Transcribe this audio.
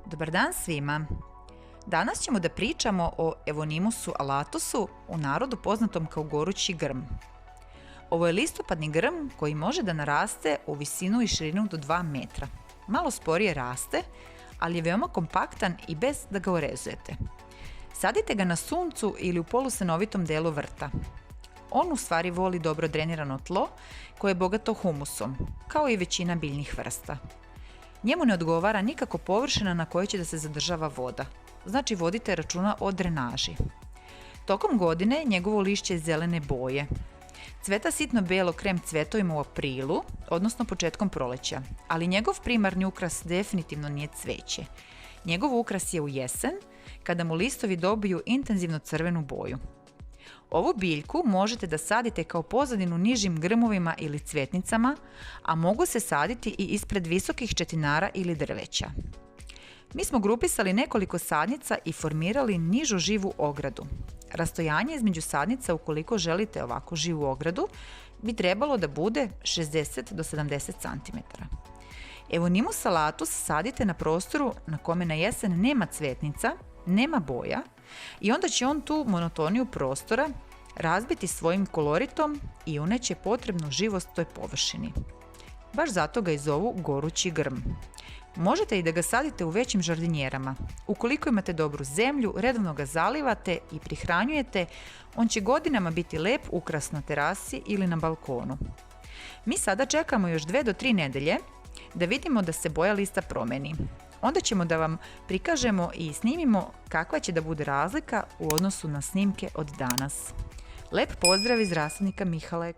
Dobar dan svima! Danas ćemo da pričamo o Evonimusu alatusu, u narodu poznatom kao gorući grm. Ovo je listopadni grm koji može da naraste u visinu i širinu do 2 metra. Malo sporije raste, ali je veoma kompaktan i bez da ga orezujete. Sadite ga na suncu ili u polusenovitom delu vrta. On u stvari voli dobro drenirano tlo koje je bogato humusom, kao i većina biljnih vrsta. Njemu ne odgovara nikako površina na kojoj će da se zadržava voda, znači vodite računa o drenaži. Tokom godine njegovo lišće je zelene boje. Cveta sitno belo krem cvetovima u aprilu, odnosno početkom proleća, ali njegov primarni ukras definitivno nije cveće. Njegov ukras je u jesen, kada mu listovi dobiju intenzivno crvenu boju. Ovu biljku možete da sadite kao pozadinu nižim grmovima ili cvetnicama, a mogu se saditi i ispred visokih četinara ili drveća. Mi smo grupisali nekoliko sadnica i formirali nižu živu ogradu. Rastojanje između sadnica, ukoliko želite ovako živu ogradu, bi trebalo da bude 60 do 70 cm. Evonimus alatus sadite na prostoru na kome na jesen nema cvetnica, nema boja i onda će on tu monotoniju prostora razbiti svojim koloritom i uneće potrebnu živost toj površini. Baš zato ga i zovu gorući grm. Možete i da ga sadite u većim žardinjerama. Ukoliko imate dobru zemlju, redovno ga zalivate i prihranjujete, on će godinama biti lep ukras na terasi ili na balkonu. Mi sada čekamo još 2 do 3 nedelje da vidimo da se boja lista promeni. Onda ćemo da vam prikažemo i snimimo kakva će da bude razlika u odnosu na snimke od danas. Lep pozdrav iz rasadnika Mihalek!